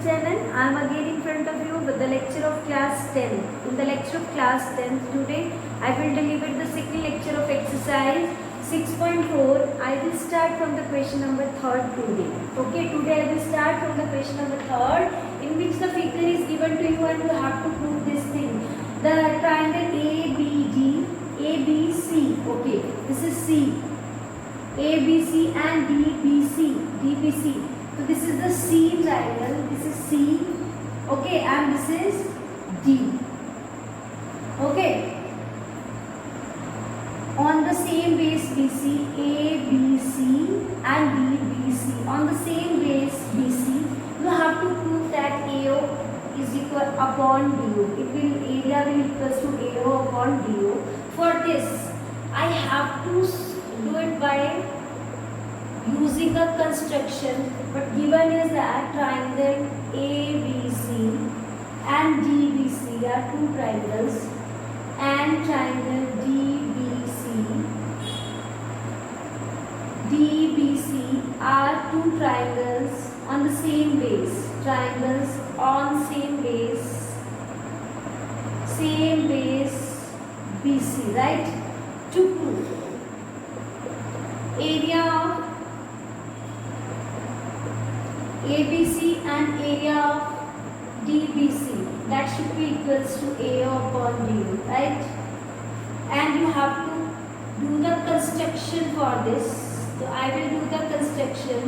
channel. I am again in front of you with the lecture of class 10. In the lecture of class 10 today, I will deliver the second lecture of exercise 6.4. I will start from the question number 3rd today. Okay, today I will start from the question number 3rd, in which the figure is given to you and you have to prove this thing. The triangle ABD, ABC. Okay, this is C. ABC and DBC. So this is the C triangle, this is C, okay, and this is D, okay. On the same base BC, ABC and DBC, on the same base BC, you have to prove that AO is equal upon DO. It will, area will equals to AO upon DO. For this, I have to do it by using a construction, but given is that triangle ABC and DBC are two triangles, and triangle DBC are two triangles on the same base, triangles on same base BC, right? To prove area of ABC and area of DBC, that should be equals to AO upon DO, right? And you have to do the construction for this. So I will do the construction.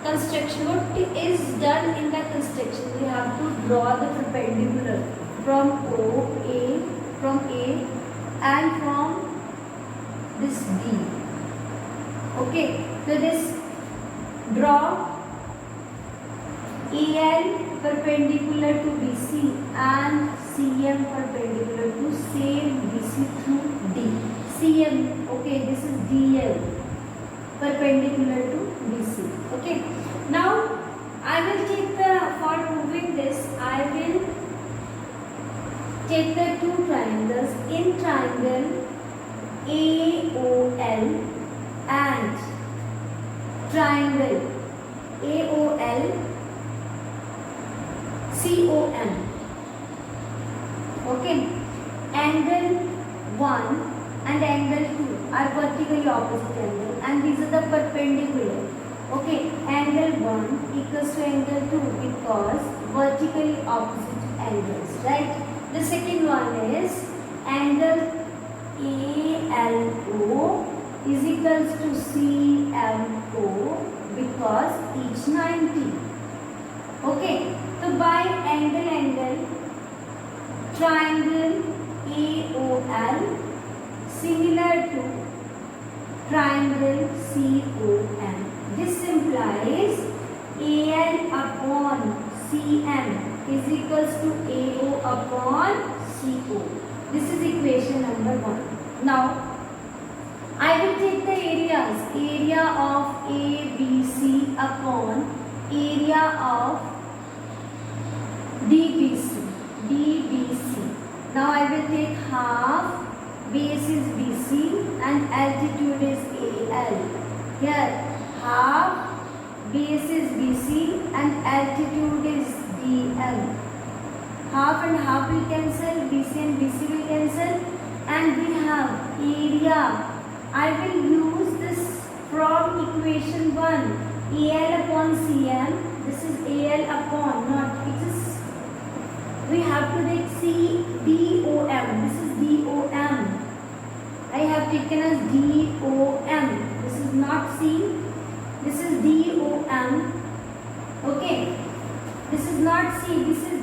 What is done in the construction? We have to draw the perpendicular from A and from this D. Okay, so this draw AL perpendicular to BC and CM perpendicular to same BC through D. CM, okay, this is DL perpendicular to BC. Okay, now I will take for proving this, I will take the two triangles in triangle AOL and triangle AOL COM. Okay, angle 1 and angle 2 are vertically opposite angle, and these are the perpendicular. Okay, angle 1 equals to angle 2 because vertically opposite angles, right? The second one is angle ALO is equals to CMO because each 90. Okay, so by angle triangle AOL similar to triangle COM. This implies AL upon CM is equals to AO upon CO. This is equation number 1. Now, I will take the areas. Area of ABC upon area of DBC. Now I will take half, base is BC and altitude is AL. Here half, base is BC and altitude is DL. Half and half will cancel, BC and BC will cancel, and we have area. I will use this from equation 1, AL upon CM. This is AL upon, not, it is, we have to take DOM. This is DOM. I have taken as DOM. This is not C. This is DOM. Okay. This is not C. This is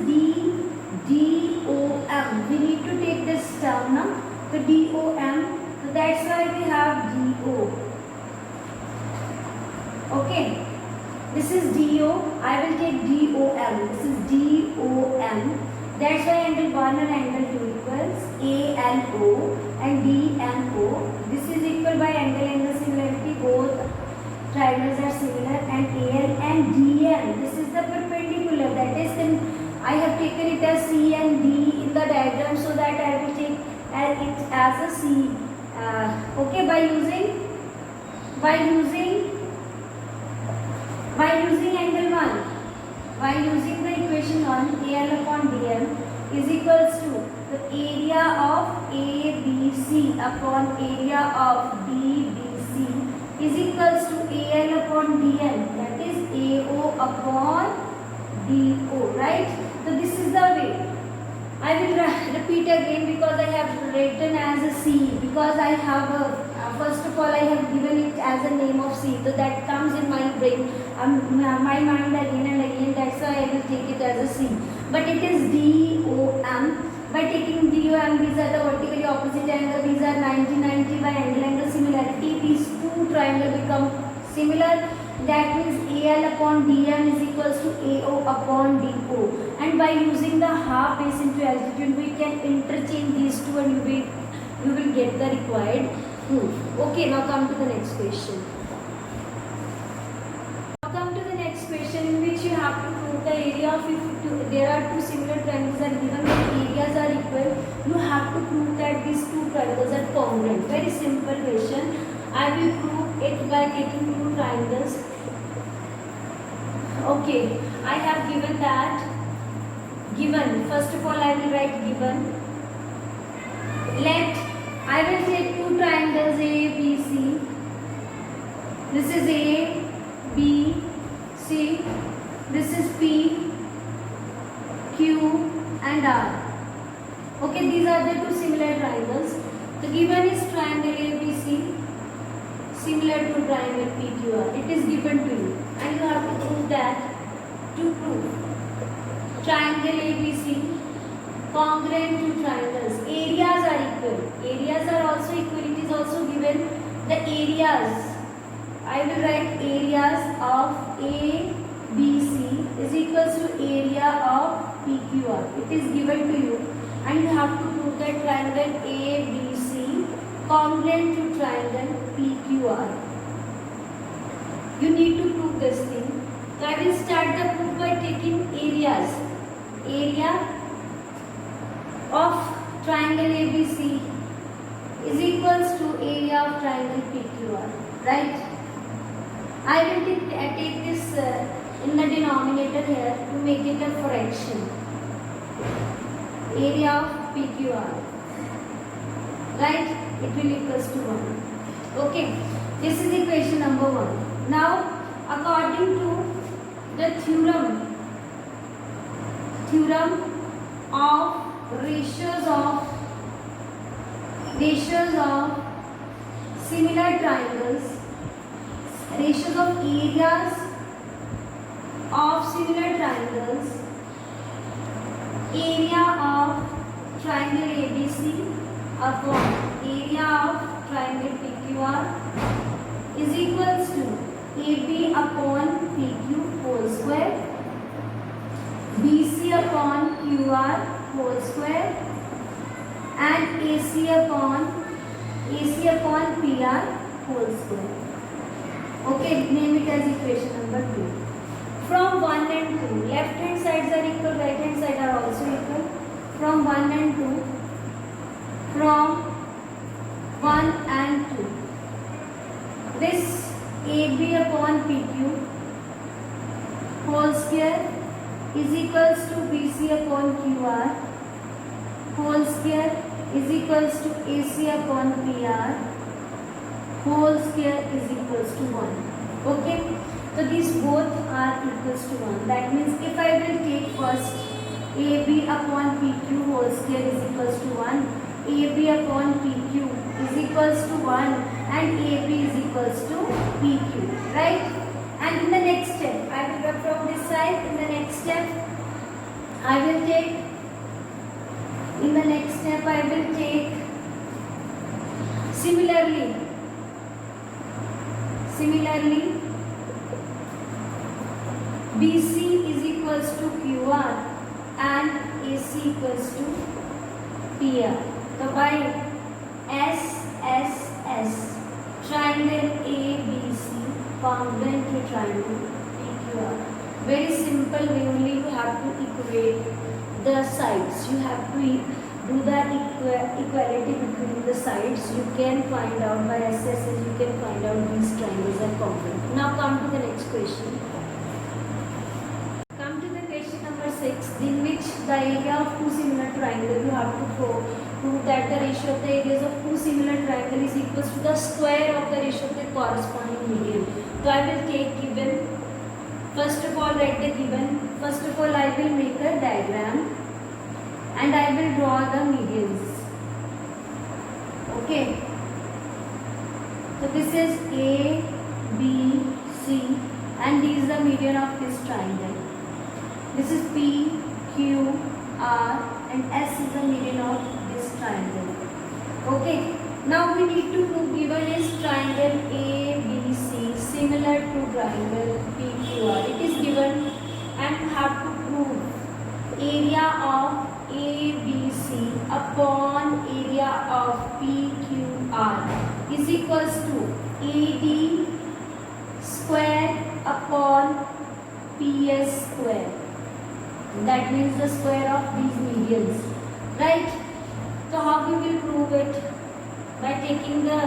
DOM. We need to take this term now. The DOM. So that's why we have DO. Okay. This is DO. I will take DOM. This is DOM. That's why angle 1 and angle 2 equals ALO and DMO. This is equal by angle similarity. Both triangles are similar, and AL and DM. This is the perpendicular. That is, I have taken it as C and D in the diagram so that I will take it as a C. Okay, by using angle 1. By using is equals to the area of ABC upon area of DBC is equals to AL upon DL, that is AO upon DO, right? So this is the way. I will repeat again because I have written as a C, because I have first of all I have given it as a name of C, so that comes in my brain, my mind again and again, that's why I will take it as a C. But it is DOM. By taking DOM, these are the vertically opposite angle, these are 90 by angle similarity, these two triangles become similar. That means AL upon DM is equals to AO upon DO. And by using the half base into altitude, we can interchange these two and you will get the required proof. Okay, now come to the next question. Now come to the next question, in which you have to prove the area of, if there are two similar triangles and given that areas are equal, you have to prove that these two triangles are congruent. Very simple question. I will prove it by taking two triangles. Okay, I have given that. Given, first of all I will write given. Let, I will take two triangles A, B, C. This is A, B, C. This is P, Q and R. Okay, these are the two similar triangles. The given is triangle ABC similar to triangle PQR. It is given to you and you have to prove that. To prove triangle ABC congruent to triangles, areas are equal. Areas are also equal. It is also given the areas. I will write areas of ABC is equals to area of PQR. It is given to you and you have to prove that triangle ABC congruent to triangle PQR. You need to prove this thing. So I will start the proof by taking areas. Area of triangle ABC is equals to area of triangle PQR, right? I will take this in the denominator here to make it a fraction. Area of PQR, right? It will equals to 1. Okay, this is equation number 1. Now, according to the theorem of ratios of similar triangles, ratios of areas of similar triangles, area of triangle ABC upon area of triangle PQR is equals to AB upon PQ whole square, BC upon QR whole square and AC upon PR whole square. Okay, name it as equation number 2. From 1 and 2, left hand sides are equal, right hand side are also equal. From 1 and 2, from 1 and 2, this AB upon PQ whole square is equals to BC upon QR whole square is equals to AC upon PR whole square is equals to 1. Okay, so these both are equals to 1. That means if I will take first AB upon PQ whole square is equals to 1, AB upon PQ is equals to 1 and AB is equals to PQ, right? And in the next step, I will go from this side. In the next step, I will take similarly BC is equals to QR and AC equals to PR. So by SSS, triangle ABC congruent to triangle PQR. Very simple way, only you have to equate the sides. You have to do the equality between the sides. You can find out by SSS, you can find out these triangles are congruent. Now come to the next question. Come to the question number 6, in which the area of two similar triangles. You have to prove that the ratio of the areas of two similar triangles is equals to the square of the ratio of the corresponding median. So I will take given. First of all, write the given. First of all, I will make a diagram and I will draw the medians. Okay. So this is A, B, C, and this is the median of this triangle. This is P, Q, R, and S is the median of this triangle. Okay. Now we need to prove given is triangle ABC similar to triangle PQR. It is given and have to prove area of ABC upon area of PQR is equals to AD square upon PS square. That means the square of these medians, right? So how we will prove it? By taking the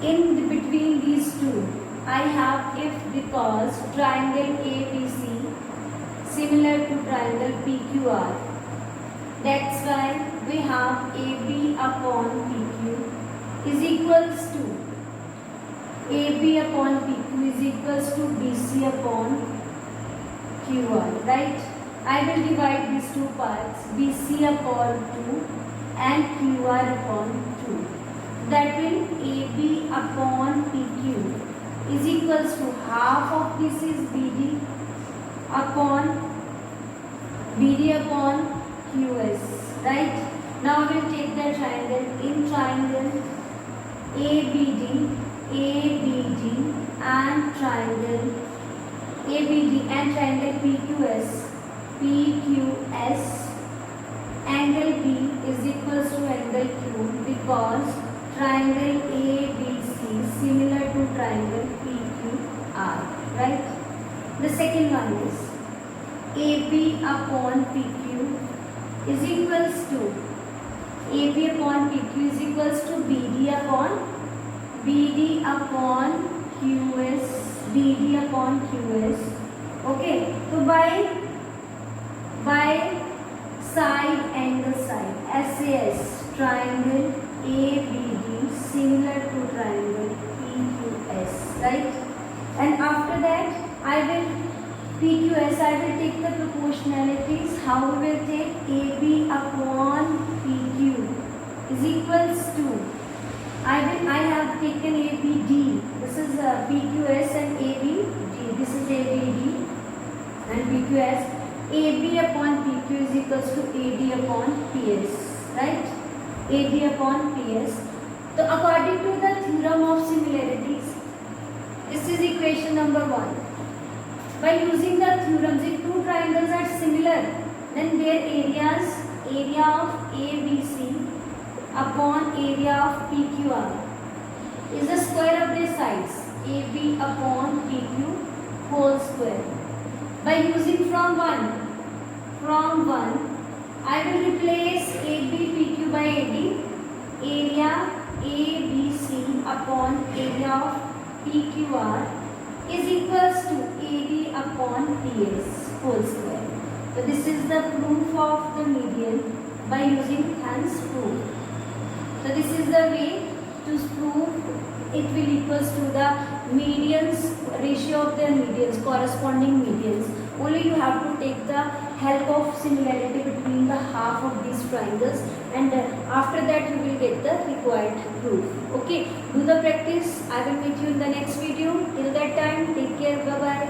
in between these two. I have if because triangle ABC similar to triangle PQR. That's why we have AB upon PQ is equals to AB upon PQ is equals to BC upon QR, right? I will divide these two parts, BC upon 2 and QR upon 2. That will AB upon PQ is equals to half of this is BD upon QS, right? Now we will take the triangle. In triangle ABD and triangle PQS angle B is equals to angle Q because triangle ABC similar to triangle PQR, right? The second one is AB upon PQ is equals to AB upon PQ is equals to BD upon QS. Okay, so by side angle side SAS triangle ABD similar to triangle PQS, right? And after that I will take the proportionalities. How we will take AB upon PQ is equals to I have taken ABD. This is PQS and ABD. This is ABD and PQS. AB upon PQ is equals to AD upon PS, right? AD upon PS. So according to the theorem of similarities, this is equation number 1. By using the theorems, if two triangles are similar, then their area of ABC upon area of PQR is the square of their sides, AB upon PQ whole square. By using from 1, I will replace AB PQ by AD, area ABC upon area of PQR is equals to AD upon PS whole square. So this is the proof of the median by using hence proof. So this is the way to prove it will equals to the medians ratio of their medians, corresponding medians. Only you have to take the help of similarity between the half of these triangles, and after that you will get the required proof. Okay, do the practice. I will meet you in the next video. Till that time, take care. Bye bye.